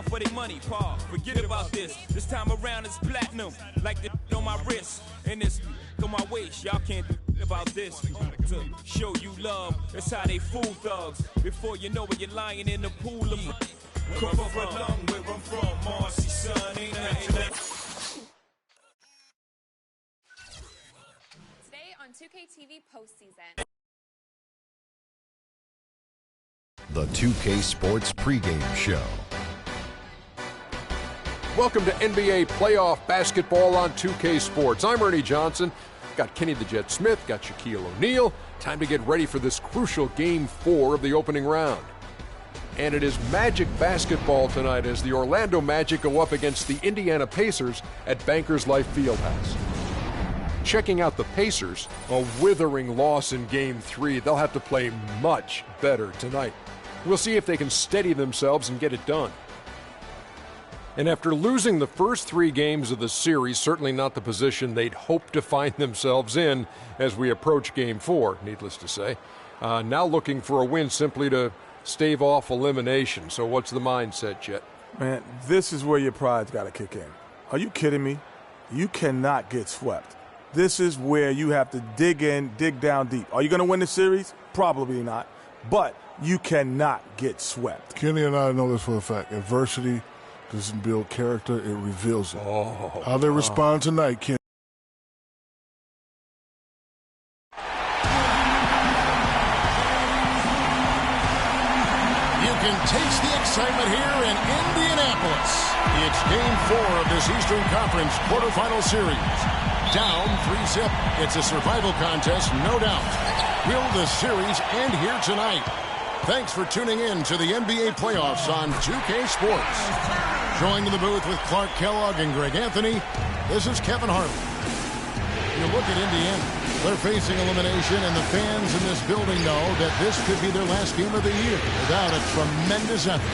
down for their money, Paul. Forget about this. This time around it's platinum, like the on my wrist and this on my waist. Y'all can't do about this. To show you love, that's how they fool thugs. Before you know it, you're lying in the pool of come from where I'm from, Marcy, son, ain't nothing. Today on 2K TV postseason. The 2K Sports pregame show. Welcome to NBA playoff basketball on 2K Sports. I'm Ernie Johnson. Got Kenny the Jet Smith, got Shaquille O'Neal. Time to get ready for this crucial Game 4 of the opening round. And it is Magic basketball tonight as the Orlando Magic go up against the Indiana Pacers at Bankers Life Fieldhouse. Checking out the Pacers, a withering loss in Game 3. They'll have to play much better tonight. We'll see if they can steady themselves and get it done. And after losing the first 3 games of the series, certainly not the position they'd hoped to find themselves in as we approach Game 4, needless to say. Now looking for a win simply to stave off elimination. So what's the mindset, Jet? Man, this is where your pride's got to kick in. Are you kidding me? You cannot get swept. This is where you have to dig in, dig down deep. Are you going to win the series? Probably not. But you cannot get swept. Kenny and I know this for a fact. Adversity doesn't build character, it reveals it. How they respond tonight, Kenny. You can taste the excitement here in Indianapolis. It's Game 4 of this Eastern Conference quarterfinal series. Down 3-zip. It's a survival contest, no doubt. Will the series end here tonight? Thanks for tuning in to the NBA playoffs on 2K Sports. Joined in the booth with Clark Kellogg and Greg Anthony, this is Kevin Harlan. You look at Indiana. They're facing elimination, and the fans in this building know that this could be their last game of the year without a tremendous effort.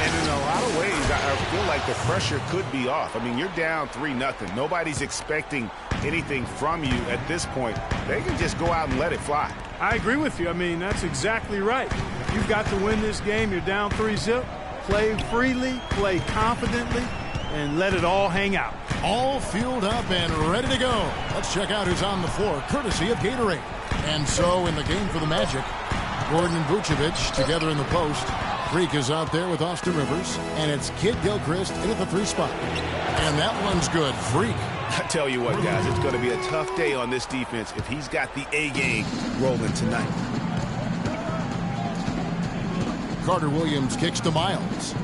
And in a lot of ways, I feel like the pressure could be off. I mean, you're down 3-0. Nobody's expecting anything from you at this point. They can just go out and let it fly. I agree with you. I mean, that's exactly right. You've got to win this game. You're down 3-zip. Play freely, play confidently, and let it all hang out. All fueled up and ready to go. Let's check out who's on the floor, courtesy of Gatorade. And so in the game for the Magic, Gordon and Vucevic together in the post. Freak is out there with Austin Rivers, and it's Kid Gilchrist in at the 3 spot. And that one's good. Freak. I tell you what, guys, it's going to be a tough day on this defense if he's got the A game rolling tonight. Carter Williams kicks to Miles.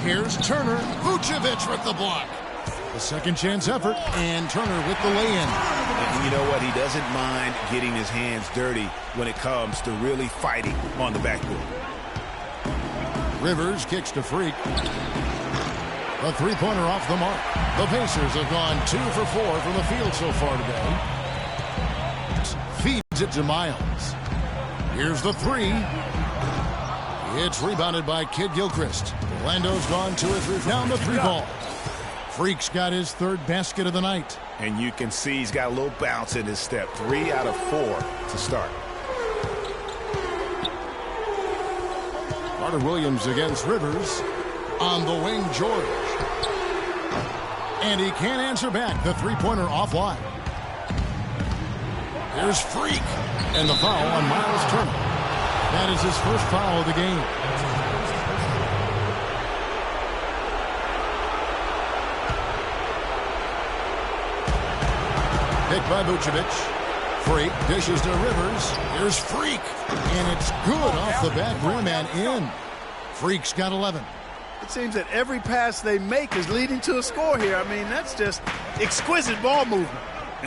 Here's Turner. Vucevic with the block. The second chance effort, and Turner with the lay-in. And you know what? He doesn't mind getting his hands dirty when it comes to really fighting on the backboard. Rivers kicks to Freak. A three-pointer off the mark. The Pacers have gone 2 for 4 from the field so far today. Feeds it to Miles. Here's the 3. It's rebounded by Kid Gilchrist. Orlando's gone 2 or 3 down the 3 ball. Freak's got his 3rd basket of the night. And you can see he's got a little bounce in his step. 3 out of 4 to start. Carter Williams against Rivers. On the wing, George. And he can't answer back. The three-pointer offline. Here's Freak. And the foul on Miles Turner. That is his first foul of the game. Picked by Vucevic. Freak dishes to Rivers. Here's Freak. And it's good off the back rim and in. Freak's got 11. It seems that every pass they make is leading to a score here. I mean, that's just exquisite ball movement.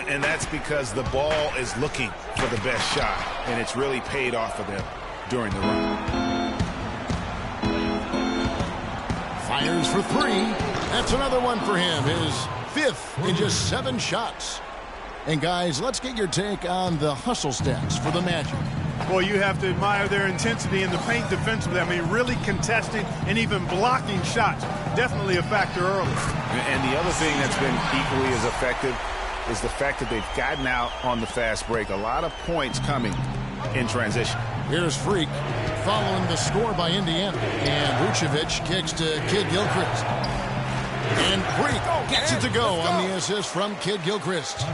And that's because the ball is looking for the best shot, and it's really paid off for them during the run. Fires for 3. That's another one for him. His 5th in just 7 shots. And guys, let's get your take on the hustle stats for the Magic. Boy, you have to admire their intensity in the paint defensively. I mean, really contesting and even blocking shots. Definitely a factor early. And the other thing that's been equally as effective is the fact that they've gotten out on the fast break. A lot of points coming in transition. Here's Freak following the score by Indiana. And Vucevic kicks to Kid Gilchrist. And Freak gets it to go on the assist from Kid Gilchrist.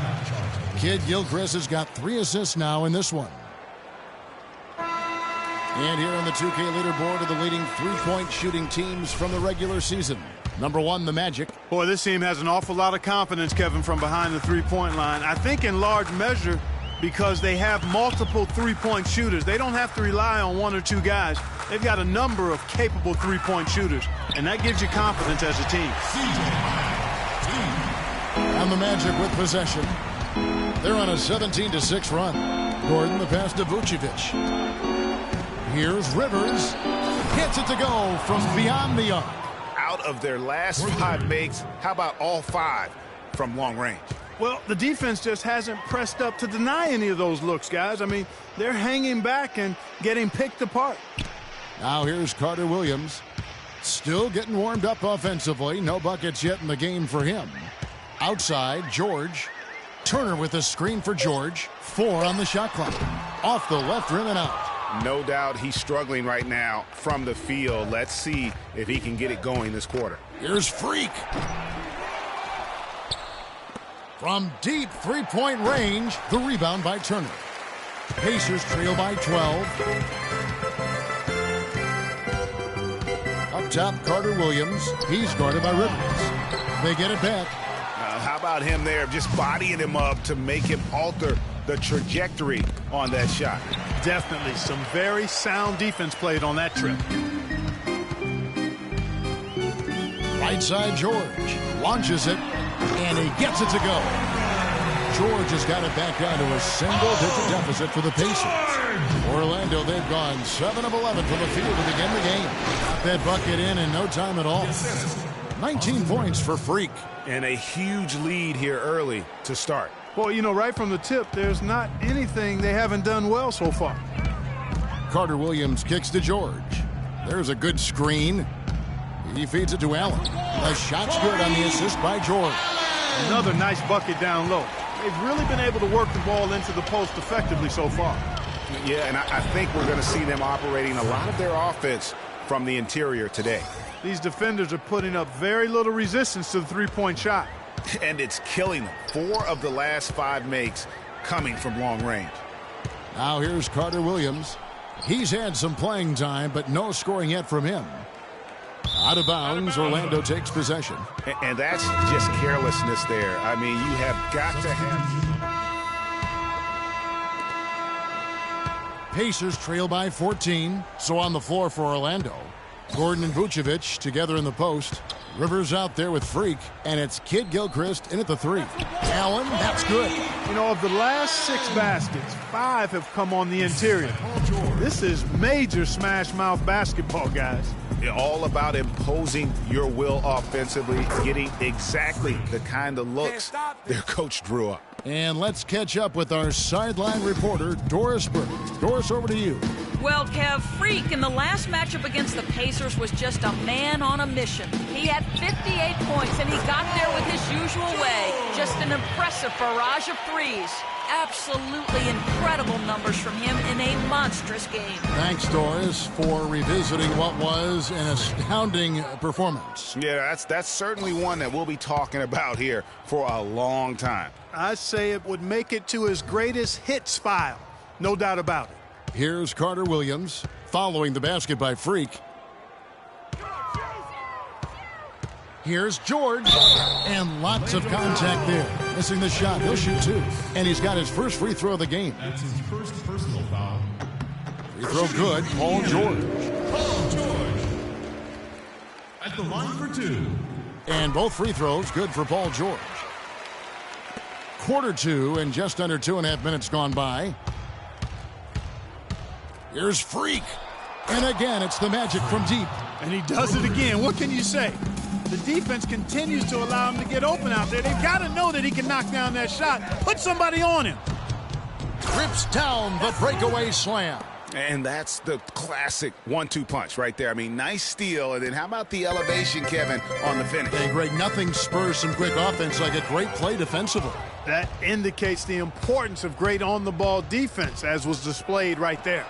Kid Gilchrist has got 3 assists now in this one. And here on the 2K leaderboard are the leading three-point shooting teams from the regular season. Number 1, the Magic. Boy, this team has an awful lot of confidence, Kevin, from behind the three-point line. I think in large measure because they have multiple three-point shooters. They don't have to rely on 1 or 2 guys. They've got a number of capable three-point shooters, and that gives you confidence as a team. And the Magic with possession. They're on a 17-6 run. Gordon the pass to Vucevic. Here's Rivers. Gets it to go from beyond the arc. Out of their last 5 makes, how about all 5 from long range? Well, the defense just hasn't pressed up to deny any of those looks, guys. I mean, they're hanging back and getting picked apart. Now here's Carter Williams. Still getting warmed up offensively. No buckets yet in the game for him. Outside, George. Turner with a screen for George. 4 on the shot clock. Off the left rim and out. No doubt he's struggling right now from the field. Let's see if he can get it going this quarter. Here's Freak. From deep three-point range, the rebound by Turner. Pacers trail by 12. Up top, Carter Williams. He's guarded by Rivers. They get it back. How about him there, just bodying him up to make him alter the trajectory on that shot? Definitely some very sound defense played on that trip. Right side, George launches it, and he gets it to go. George has got it back down to a single-digit deficit for the Pacers. Orlando, they've gone 7 of 11 from the field to begin the game. Got that bucket in no time at all. 19 points for Freak. And a huge lead here early to start. Well, you know, right from the tip, there's not anything they haven't done well so far. Carter Williams kicks to George. There's a good screen. He feeds it to Allen. The shot's good on the assist by George. Another nice bucket down low. They've really been able to work the ball into the post effectively so far. Yeah, and I think we're going to see them operating a lot of their offense from the interior today. These defenders are putting up very little resistance to the three-point shot. And it's killing them. 4 of the last 5 makes coming from long range. Now here's Carter Williams. He's had some playing time, but no scoring yet from him. Out of bounds, Orlando takes possession. And that's just carelessness there. I mean, you have got to have... Pacers trail by 14. So on the floor for Orlando. Gordon and Vucevic together in the post. Rivers out there with Freak, and it's Kid Gilchrist in at the 3. Allen, that's good. You know, of the last 6 baskets, 5 have come on the interior. This is major smash-mouth basketball, guys. All about imposing your will offensively, getting exactly the kind of looks their coach drew up. And let's catch up with our sideline reporter, Doris Burke. Doris, over to you. Well, Kev, Freak in the last matchup against the Pacers was just a man on a mission. He had 58 points, and he got there with his usual way. Just an impressive barrage of threes. Absolutely incredible numbers from him in a monstrous game. Thanks, Doris, for revisiting what was an astounding performance. Yeah, that's certainly one that we'll be talking about here for a long time. I'd say it would make it to his greatest hits file. No doubt about it. Here's Carter Williams following the basket by Freak. Here's George. And lots of contact there. Missing the shot. He'll shoot 2. And he's got his first free throw of the game. That's his first personal foul. Free throw good. Paul George. Paul George. At the line for 2. And both free throws good for Paul George. Quarter 2 and just under 2.5 minutes gone by. Here's Freak. And again, it's the Magic from deep. And he does it again. What can you say? The defense continues to allow him to get open out there. They've got to know that he can knock down that shot. Put somebody on him. Rips down the breakaway slam. And that's the classic 1-2 punch right there. I mean, nice steal. And then how about the elevation, Kevin, on the finish? Hey, Greg, nothing spurs some quick offense like a great play defensively. That indicates the importance of great on-the-ball defense, as was displayed right there.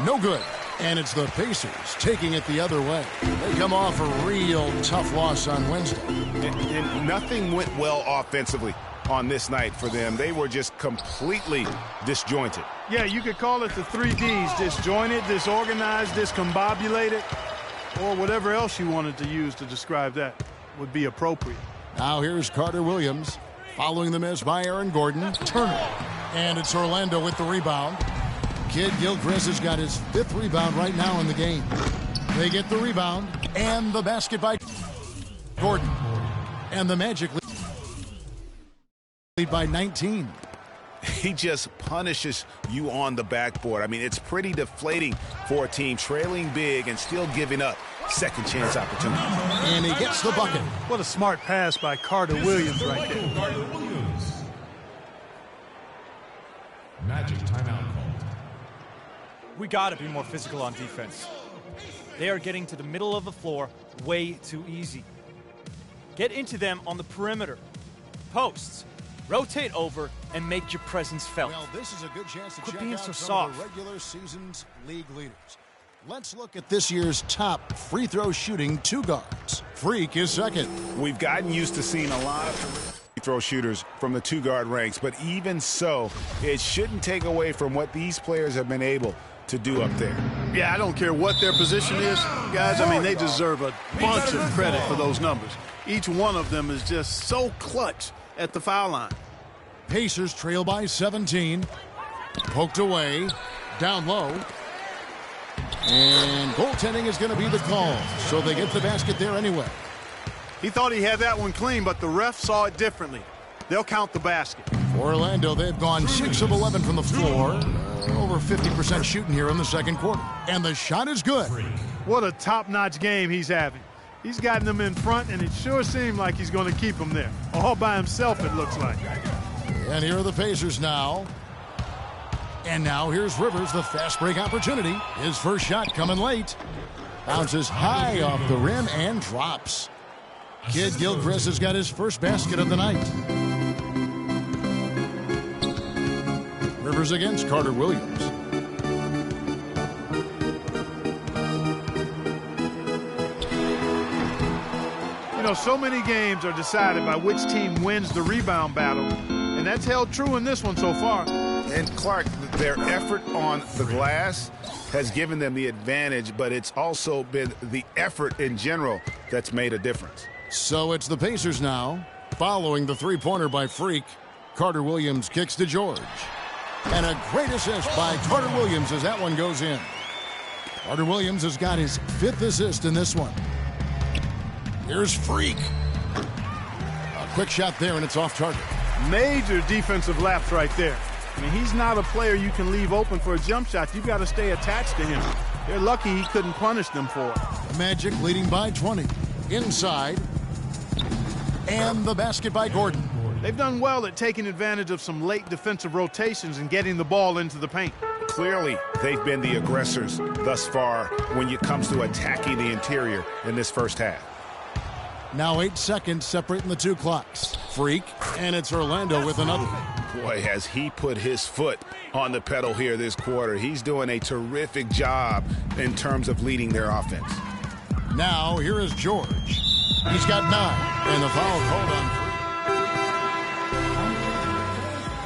No good. And it's the Pacers taking it the other way. They come off a real tough loss on Wednesday. And nothing went well offensively on this night for them. They were just completely disjointed. Yeah, you could call it the 3 Ds: disjointed, disorganized, discombobulated, or whatever else you wanted to use to describe that would be appropriate. Now here's Carter Williams. Following the miss by Aaron Gordon. Turner. And it's Orlando with the rebound. Kid Gilchrist has got his 5th rebound right now in the game. They get the rebound and the basket by Gordon. And the Magic lead by 19. He just punishes you on the backboard. I mean, it's pretty deflating for a team trailing big and still giving up second chance opportunity. And he gets the bucket. What a smart pass by Carter Williams right there. Carter Williams. Magic timeout called. We got to be more physical on defense. They are getting to the middle of the floor way too easy. Get into them on the perimeter. Posts. Rotate over and make your presence felt. Well, this is a good chance to Quit check being out so some soft. of the regular season's league leaders. Let's look at this year's top free throw shooting 2 guards. Freak is second. We've gotten used to seeing a lot of free throw shooters from the 2-guard ranks, but even so, it shouldn't take away from what these players have been able to do up there. Yeah, I don't care what their position is, guys. I mean, they deserve a bunch of credit for those numbers. Each one of them is just so clutch at the foul line. Pacers trail by 17. Poked away. Down low. And goaltending is going to be the call. So they get the basket there anyway. He thought he had that one clean, but the ref saw it differently. They'll count the basket. For Orlando, they've gone 6 of 11 from the floor. Over 50% shooting here in the second quarter. And the shot is good. What a top-notch game he's having. He's gotten them in front, and it sure seemed like he's going to keep them there. All by himself, it looks like. And here are the Pacers now. And now here's Rivers, the fast break opportunity. His first shot coming late. Bounces high off the rim and drops. Kid Gilchrist has got his first basket of the night. Rivers against Carter Williams. You know, so many games are decided by which team wins the rebound battle, and that's held true in this one so far. And Clark, their effort on the glass has given them the advantage, but it's also been the effort in general that's made a difference. So it's the Pacers now. Following the three-pointer by Freak, Carter Williams kicks to George. And a great assist by Carter Williams as that one goes in. Carter Williams has got his 5th assist in this one. Here's Freak. A quick shot there, and it's off target. Major defensive lapse right there. I mean, he's not a player you can leave open for a jump shot. You've got to stay attached to him. They're lucky he couldn't punish them for it. The Magic leading by 20. Inside. And the basket by Gordon. They've done well at taking advantage of some late defensive rotations and getting the ball into the paint. Clearly, they've been the aggressors thus far when it comes to attacking the interior in this first half. Now 8 seconds separating the 2 clocks. Freak, and it's Orlando with another. Boy, has he put his foot on the pedal here this quarter. He's doing a terrific job in terms of leading their offense. Now, here is George. He's got 9, and the foul called on Freak.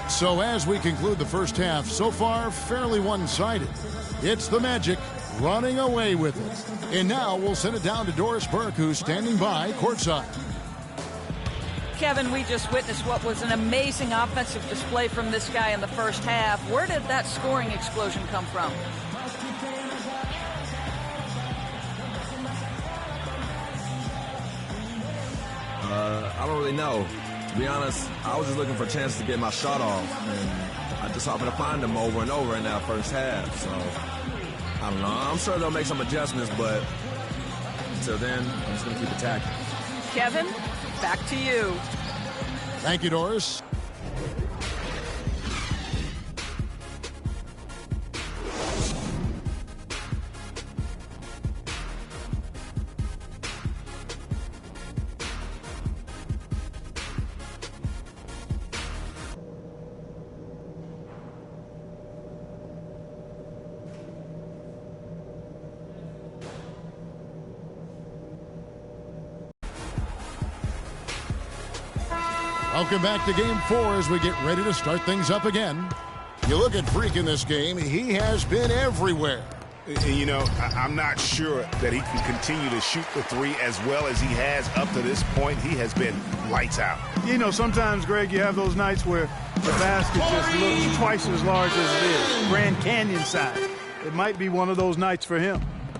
So as we conclude the first half, so far fairly one-sided. It's the Magic running away with it. And now we'll send it down to Doris Burke, who's standing by courtside. Kevin, we just witnessed what was an amazing offensive display from this guy in the first half. Where did that scoring explosion come from? I don't really know. To be honest, I was just looking for a chance to get my shot off, and I just happened to find them over and over in that first half. So, I don't know. I'm sure they'll make some adjustments, but until then, I'm just going to keep attacking. Kevin, back to you. Thank you, Doris. Welcome back to Game 4 as we get ready to start things up again. You look at Freak in this game, he has been everywhere. You know, I'm not sure that he can continue to shoot the three as well as he has up to this point. He has been lights out. You know, sometimes, Greg, you have those nights where the basket just looks twice as large as it is. Grand Canyon side. It might be one of those nights for him.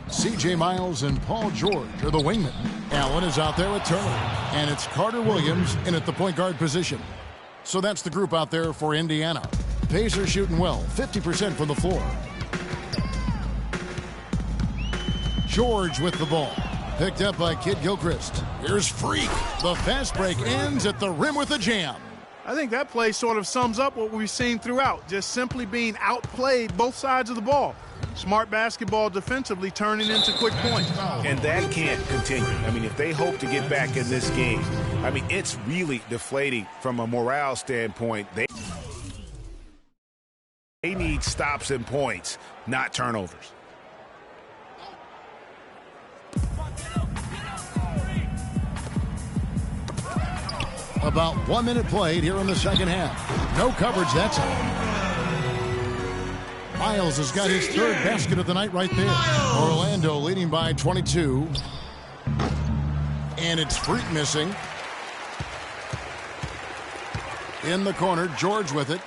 C.J. Miles and Paul George are the wingmen. Allen is out there with Turner. And it's Carter Williams in at the point guard position. So that's the group out there for Indiana. Pacers shooting well, 50% from the floor. George with the ball. Picked up by Kid Gilchrist. Here's Freak. The fast break ends at the rim with a jam. I think that play sort of sums up what we've seen throughout. Just simply being outplayed both sides of the ball. Smart basketball defensively turning into quick points. And that can't continue. I mean, if they hope to get back in this game, I mean, it's really deflating from a morale standpoint. They need stops and points, not turnovers. About 1 minute played here in the second half. No coverage, that's it. Miles has got his third basket of the night right there. Orlando leading by 22. And it's Freak missing. In the corner, George with it.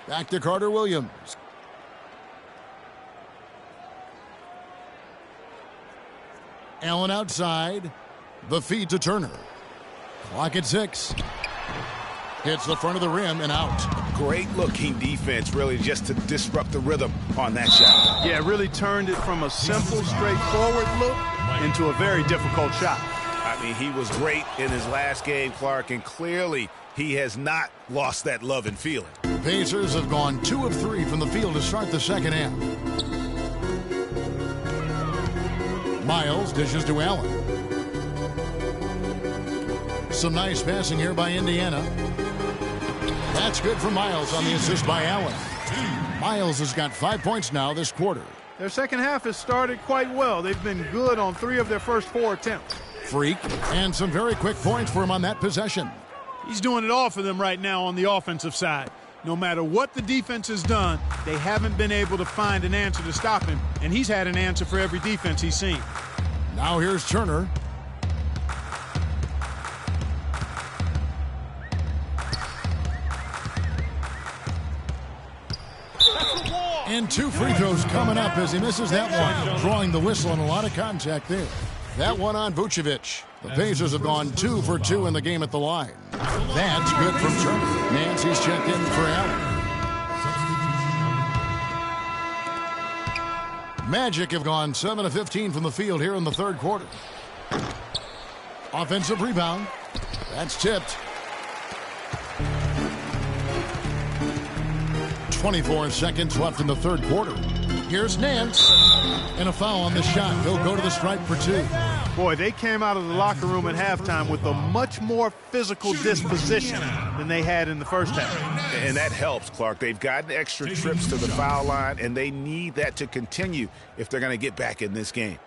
Back to Carter Williams. Allen outside. The feed to Turner. Clock at 6. Hits the front of the rim and out. Great looking defense, really, just to disrupt the rhythm on that shot. Yeah, really turned it from a simple, straightforward look into a very difficult shot. I mean, he was great in his last game, Clark, and clearly he has not lost that love and feeling. Pacers have gone 2 of 3 from the field to start the second half. Miles dishes to Allen. Some nice passing here by Indiana. That's good for Miles on the assist by Allen. Miles has got 5 points now this quarter. Their second half has started quite well. They've been good on 3 of their first 4 attempts. Freak, and some very quick points for him on that possession. He's doing it all for them right now on the offensive side. No matter what the defense has done, they haven't been able to find an answer to stop him, and he's had an answer for every defense he's seen. Now here's Turner. And 2 free throws coming up as he misses that one. Drawing the whistle and a lot of contact there. That one on Vucevic. The Pacers have gone 2 for 2 in the game at the line. That's good from Turner. Nancy's checked in for Allen. Magic have gone 7 of 15 from the field here in the third quarter. Offensive rebound. That's tipped. 24 seconds left in the third quarter. Here's Nance. And a foul on the shot. He'll go to the stripe for 2. Boy, they came out of the locker room at halftime with a much more physical disposition than they had in the first half. And that helps, Clark. They've gotten extra trips to the foul line, and they need that to continue if they're going to get back in this game.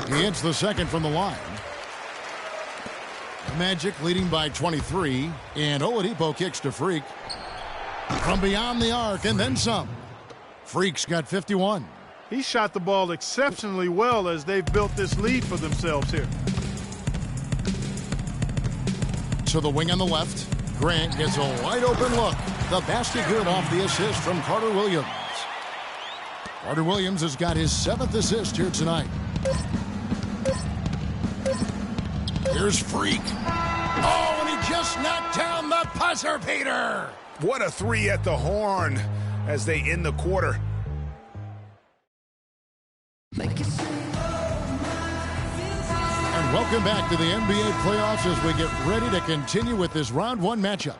He hits the second from the line. Magic leading by 23. And Oladipo kicks to Freak. From beyond the arc and then some. Freak's got 51. He shot the ball exceptionally well as they've built this lead for themselves here. To the wing on the left. Grant gets a wide open look. The basket good off the assist from Carter Williams. Carter Williams has got his 7th assist here tonight. Here's Freak. Oh, and he just knocked down the buzzer beater. What a 3 at the horn as they end the quarter. And welcome back to the NBA playoffs as we get ready to continue with this round 1 matchup.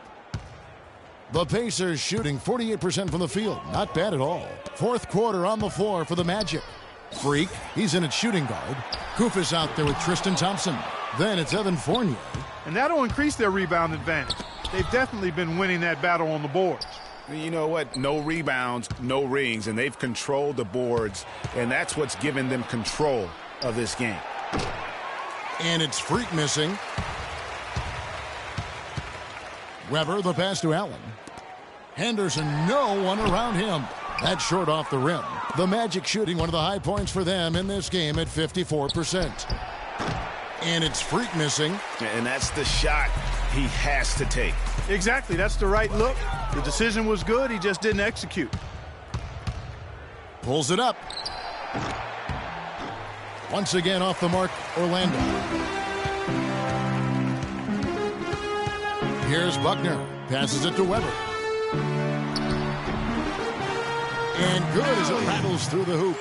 The Pacers shooting 48% from the field. Not bad at all. Fourth quarter on the floor for the Magic. Freak, he's in at shooting guard. Kufis out there with Tristan Thompson. Then it's Evan Fournier. And that'll increase their rebound advantage. They've definitely been winning that battle on the boards. You know what? No rebounds, no rings, and they've controlled the boards, and that's what's given them control of this game. And it's Freak missing. Weber, the pass to Allen. Henderson, no one around him. That's short off the rim. The Magic shooting one of the high points for them in this game at 54%. And it's Freak missing. And that's the shot he has to take. Exactly. That's the right look. The decision was good. He just didn't execute. Pulls it up. Once again off the mark, Orlando. Here's Buckner. Passes it to Weber. And good as it rattles through the hoop.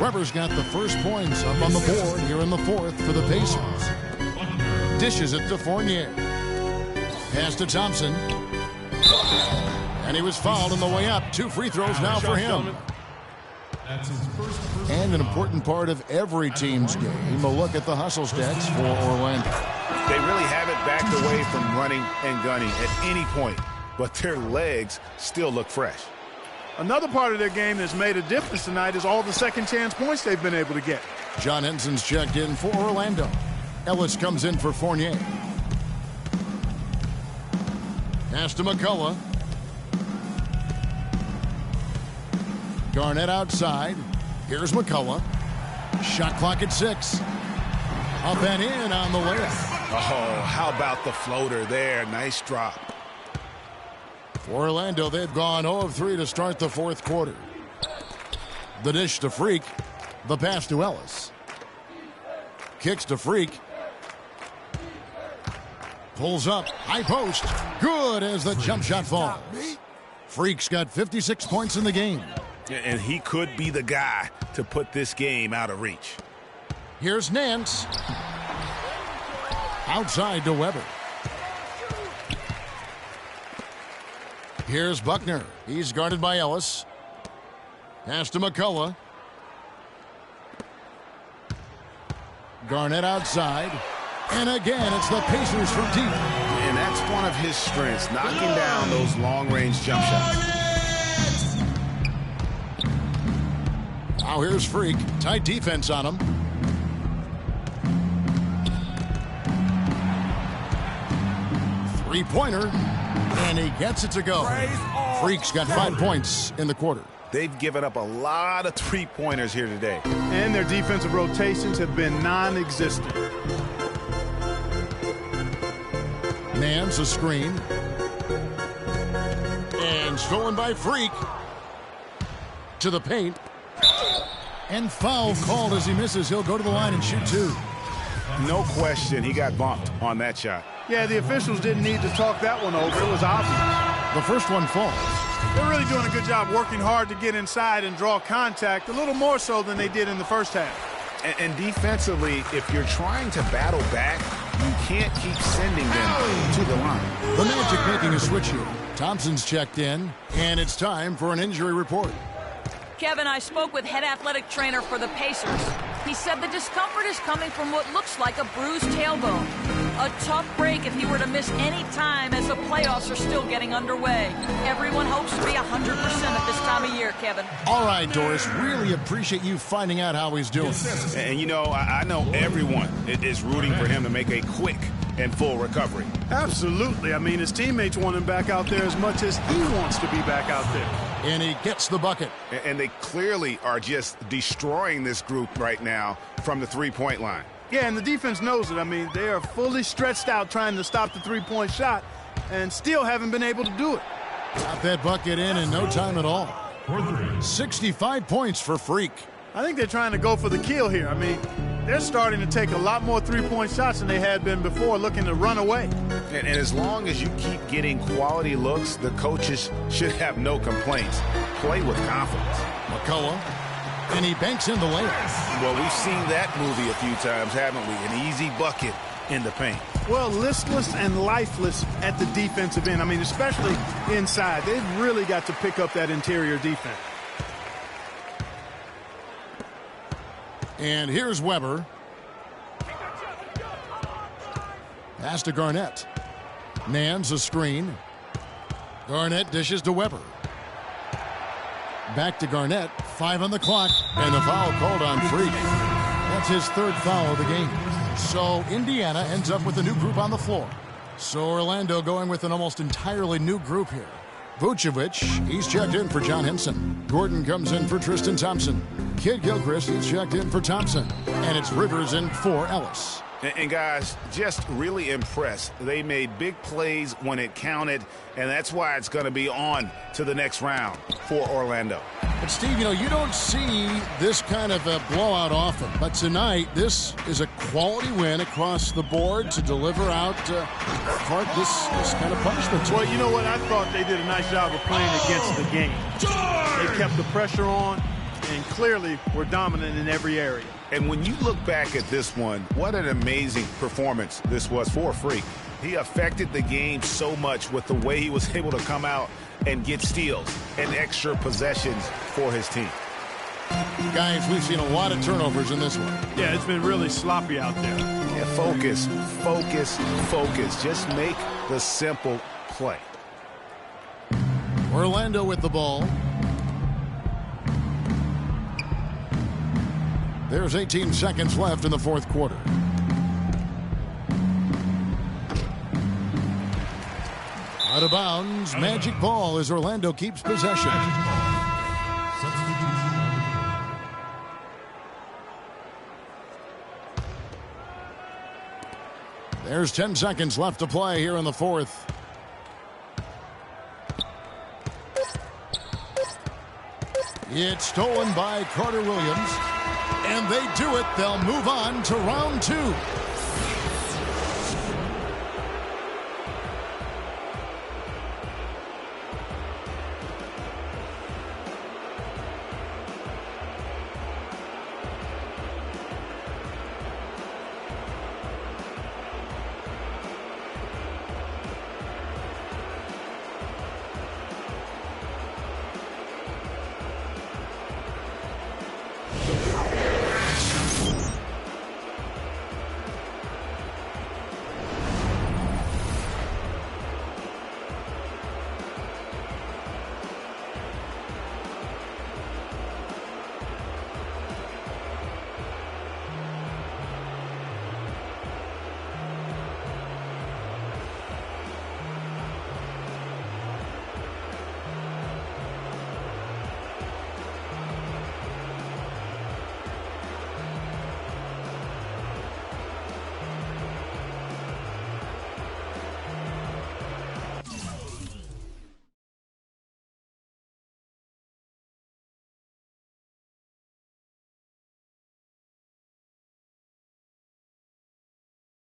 Weber's got the first points up on the board here in the fourth for the Pacers. Dishes it to Fournier. Pass to Thompson. And he was fouled on the way up. 2 free throws now for him. And an important part of every team's game, a look at the hustle stats for Orlando. They really haven't backed away from running and gunning at any point, but their legs still look fresh. Another part of their game that's made a difference tonight is all the second chance points they've been able to get. John Henson's checked in for Orlando. Ellis comes in for Fournier. Pass to McCullough. Garnett outside. Here's McCullough. Shot clock at 6. Up and in on the layup. Oh, how about the floater there? Nice drop. For Orlando, they've gone 0 of 3 to start the fourth quarter. The dish to Freak. The pass to Ellis. Kicks to Freak. Pulls up. High post. Good as the jump shot falls. Freak's got 56 points in the game. And he could be the guy to put this game out of reach. Here's Nance. Outside to Weber. Here's Buckner. He's guarded by Ellis. Pass to McCullough. Garnett outside. And again, it's the Pacers from deep. And that's one of his strengths, knocking down those long-range jump shots. Now here's Freak. Tight defense on him. Three-pointer. And he gets it to go. Freak's got 5 points in the quarter. They've given up a lot of three-pointers here today. And their defensive rotations have been non-existent. Nance a screen. And stolen by Freak. To the paint. And foul called as he misses. He'll go to the line and shoot 2. No question, he got bumped on that shot. Yeah, the officials didn't need to talk that one over. It was obvious. The first one falls. They're really doing a good job working hard to get inside and draw contact, a little more so than they did in the first half. And defensively, if you're trying to battle back, you can't keep sending them to the line. The Magic making a switch here. Thompson's checked in, and it's time for an injury report. Kevin, I spoke with head athletic trainer for the Pacers. He said the discomfort is coming from what looks like a bruised tailbone. A tough break if he were to miss any time as the playoffs are still getting underway. Everyone hopes to be 100% at this time of year, Kevin. All right, Doris, really appreciate you finding out how he's doing. And, you know, I know everyone is rooting for him to make a quick and full recovery. Absolutely. I mean, his teammates want him back out there as much as he wants to be back out there. And he gets the bucket. And they clearly are just destroying this group right now from the three-point line. Yeah, and the defense knows it. I mean, they are fully stretched out trying to stop the three-point shot and still haven't been able to do it. Got that bucket in no time at all. 65 points for Freak. I think they're trying to go for the kill here. I mean, they're starting to take a lot more three-point shots than they had been before, looking to run away. And as long as you keep getting quality looks, the coaches should have no complaints. Play with confidence. McCullough, and he banks in the layup. Well, we've seen that movie a few times, haven't we? An easy bucket in the paint. Well, listless and lifeless at the defensive end. I mean, especially inside. They've really got to pick up that interior defense. And here's Weber. Pass to Garnett. Nance a screen. Garnett dishes to Weber. Back to Garnett. 5 on the clock. And the foul called on Freak. That's his third foul of the game. So Indiana ends up with a new group on the floor. So Orlando going with an almost entirely new group here. Vucevic, he's checked in for John Henson. Gordon comes in for Tristan Thompson. Kid Gilchrist, he's checked in for Thompson. And it's Rivers in for Ellis. And guys, just really impressed. They made big plays when it counted, and that's why it's going to be on to the next round for Orlando. But Steve, you don't see this kind of a blowout often. But tonight, this is a quality win across the board to deliver out this kind of punishment. Well, you know what? I thought they did a nice job of playing against the game. They kept the pressure on and clearly were dominant in every area. And when you look back at this one, what an amazing performance this was for Freak. He affected the game so much with the way he was able to come out and get steals and extra possessions for his team. Guys, we've seen a lot of turnovers in this one. Yeah, it's been really sloppy out there. Yeah, focus, focus, focus. Just make the simple play. Orlando with the ball. There's 18 seconds left in the fourth quarter. Out of bounds, Magic ball as Orlando keeps possession. There's 10 seconds left to play here in the fourth. It's stolen by Carter Williams. And they do it. They'll move on to round two.